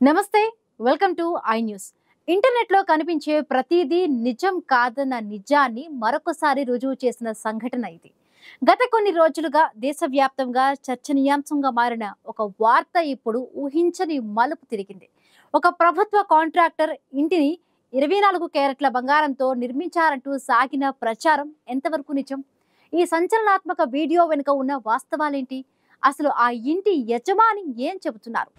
నమస్తే welcome to I news. Internet లో కనిపించే ప్రతిదీ నిజం కాదన్న నిజాన్ని మరొకసారి రుజువు చేసిన సంఘటన ఇది. గత కొన్ని రోజులుగా దేశవ్యాప్తంగా చర్చనీయాంశంగా మారిన ఒక వార్త ఇప్పుడు ఊహించని మలుపు తిరిగింది. ఒక ప్రభుత్వ కాంట్రాక్టర్ ఇంటిని 24 క్యారెట్ల బంగారంతో నిర్మించారంటూ సాగిన ప్రచారం ఎంతవరకు నిజం? ఈ సంచలనాత్మక వీడియో వెనుక ఉన్న వాస్తవాలేంటి? అసలు ఆ ఇంటి యజమాని ఏం చెబుతున్నారు?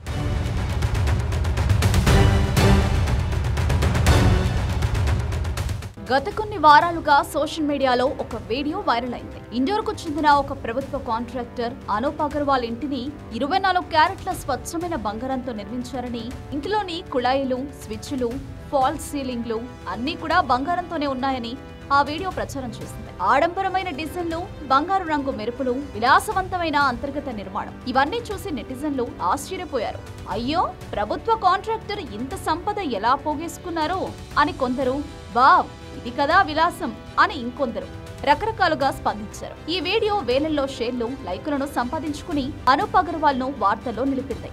గత కొన్ని వారాలుగా సోషల్ మీడియాలో ఒక వీడియో వైరల్ అయింది. ఇండోర్కు చెందిన ఒక ప్రభుత్వ కాంట్రాక్టర్ అనూప్ అగర్వాల్ ఇంటిని 24 క్యారెట్ల స్వచ్ఛమైన బంగారంతో నిర్మించారని, ఇంటిలోని కుళాయిలు, స్విచ్లు, ఫాల్ సీలింగ్లు అన్నీ కూడా బంగారంతోనే ఉన్నాయని ఆ వీడియో ప్రచారం చేసింది. ఆడంబరమైన డిజైన్లు, బంగారు రంగు మెరుపులు, విలాసవంతమైన అంతర్గత నిర్మాణం ఇవన్నీ చూసి నెటిజన్లు ఆశ్చర్యపోయారు. అయ్యో, ప్రభుత్వ కాంట్రాక్టర్ ఇంత సంపద ఎలా పోగేసుకున్నారో అని కొందరు, వావ్ ఇది కదా విలాసం అని ఇంకొందరు రకరకాలుగా స్పందించారు. ఈ వీడియో వేలల్లో షేర్లు, లైకులను సంపాదించుకుని అనూప్ అగర్వాల్ ను వార్తల్లో నిలిపింది.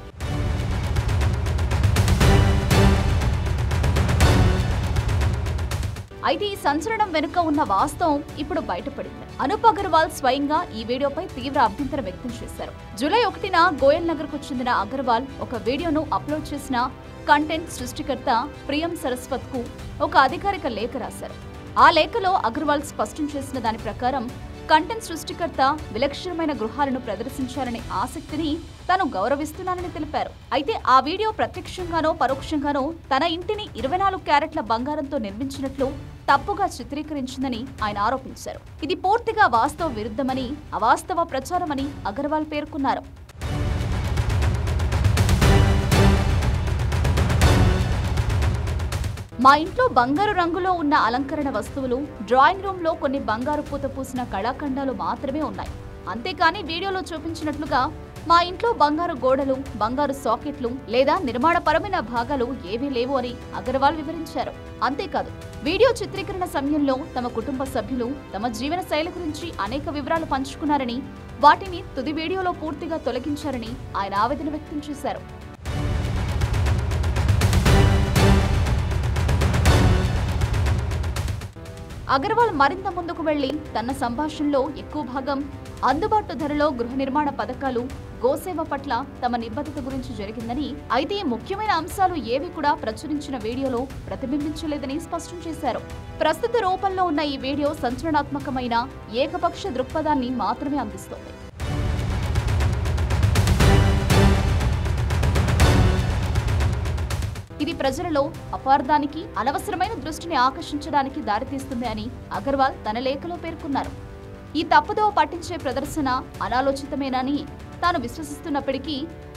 అయితే ఈ సంచలనం వెనుక ఉన్న వాస్తవం ఇప్పుడు బయటపడింది. అనూప్ అగర్వాల్ స్వయంగా ఈ వీడియోపై తీవ్ర అభ్యంతరం వ్యక్తం చేశారు. జూలై 1న గోయల్ నగర్ కు చెందిన అగర్వాల్ ఒక వీడియోను అప్లోడ్ చేసిన కంటెంట్ సృష్టికర్త ప్రియం సరస్వత్ కు ఒక అధికారిక లేఖ రాశారు. ఆ లేఖలో అగర్వాల్ స్పష్టం చేసిన దాని ప్రకారం కంటెంట్ సృష్టికర్త విలక్షణమైన గృహాలను ప్రదర్శించాలనే ఆసక్తిని తాను గౌరవిస్తున్నానని తెలిపారు. అయితే ఆ వీడియో ప్రత్యక్షంగానో పరోక్షంగానో తన ఇంటిని 24 క్యారెట్ల బంగారంతో నిర్మించినట్లు తప్పుగా చిత్రీకరించిందని ఆయన ఆరోపించారు. ఇది పూర్తిగా వాస్తవ విరుద్ధమని, అవాస్తవ ప్రచారమని అగర్వాల్ పేర్కొన్నారు. మా ఇంట్లో బంగారు రంగులో ఉన్న అలంకరణ వస్తువులు, డ్రాయింగ్ రూమ్ లో కొన్ని బంగారు పూత పూసిన కళాఖండాలు మాత్రమే ఉన్నాయి. అంతేకాని వీడియోలో చూపించినట్లుగా మా ఇంట్లో బంగారు గోడలు, బంగారు సాకెట్లు లేదా నిర్మాణపరమైన భాగాలు ఏవీ లేవు అని అగర్వాల్ వివరించారు. అంతేకాదు, వీడియో చిత్రీకరణ సమయంలో తమ కుటుంబ సభ్యులు తమ జీవన శైలి గురించి అనేక వివరాలు పంచుకున్నారని, వాటిని తుది వీడియోలో పూర్తిగా తొలగించారని ఆయన ఆవేదన వ్యక్తం చేశారు. అగర్వాల్ మరింత ముందుకు వెళ్లి తన సంభాషణలో ఎక్కువ భాగం అందుబాటు ధరలో గృహ నిర్మాణ పథకాలు, గోసేవ పట్ల తమ నిబద్ధత గురించి జరిగిందని, అయితే ముఖ్యమైన అంశాలు ఏవి కూడా ప్రచురించిన వీడియోలో ప్రతిబింబించలేదని స్పష్టం చేశారు. ప్రస్తుత రూపంలో ఉన్న ఈ వీడియో సంచలనాత్మకమైన ఏకపక్ష దృక్పథాన్ని మాత్రమే అందిస్తోంది. ఇది ప్రజలలో అపార్థానికి, అనవసరమైన దృష్టిని ఆకర్షించడానికి దారితీస్తుంది అని అగర్వాల్ తన లేఖలో పేర్కొన్నారు. ఈ తప్పుదోవ పట్టించే ప్రదర్శన అనాలోచితమేనని తాను విశ్వసిస్తున్నప్పటికీ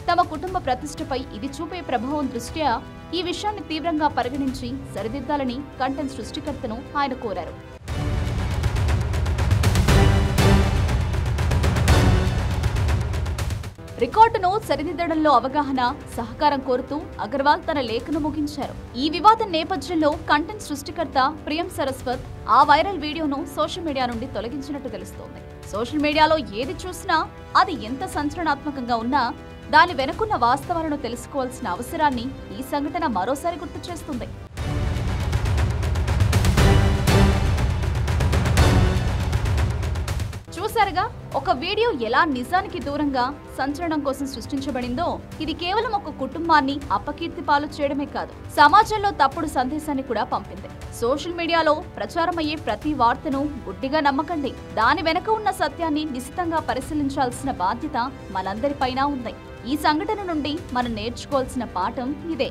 తమ కుటుంబ ప్రతిష్టపై ఇది చూపే ప్రభావం దృష్ట్యా ఈ విషయాన్ని తీవ్రంగా పరిగణించి సరిదిద్దాలని కంటెంట్ సృష్టికర్తను ఆయన కోరారు. రికార్డును సరిదిద్దడంలో అవగాహన, సహకారం కోరుతూ అగర్వాల్ తన లేఖను ముగించారు. ఈ వివాదం నేపథ్యంలో కంటెంట్ సృష్టికర్త ప్రియం సరస్వత్ ఆ వైరల్ వీడియోను సోషల్ మీడియా నుండి తొలగించినట్టు తెలుస్తోంది. సోషల్ మీడియాలో ఏది చూసినా అది ఎంత సంచలనాత్మకంగా ఉన్నా దాని వెనుకున్న వాస్తవాలను తెలుసుకోవాల్సిన అవసరాన్ని ఈ సంఘటన మరోసారి గుర్తు చేస్తుంది. చూసారుగా, ఒక వీడియో ఎలా నిజానికి దూరంగా సంచలనం కోసం సృష్టించబడిందో. ఇది కేవలం ఒక కుటుంబాన్ని అపకీర్తి పాలు చేయడమే కాదు, సమాజంలో తప్పుడు సందేశాన్ని కూడా పంపింది. సోషల్ మీడియాలో ప్రచారమయ్యే ప్రతి వార్తను గుడ్డిగా నమ్మకండి. దాని వెనక ఉన్న సత్యాన్ని నిశితంగా పరిశీలించాల్సిన బాధ్యత మనందరిపైన ఉంది. ఈ సంఘటన నుండి మనం నేర్చుకోవాల్సిన పాఠం ఇదే.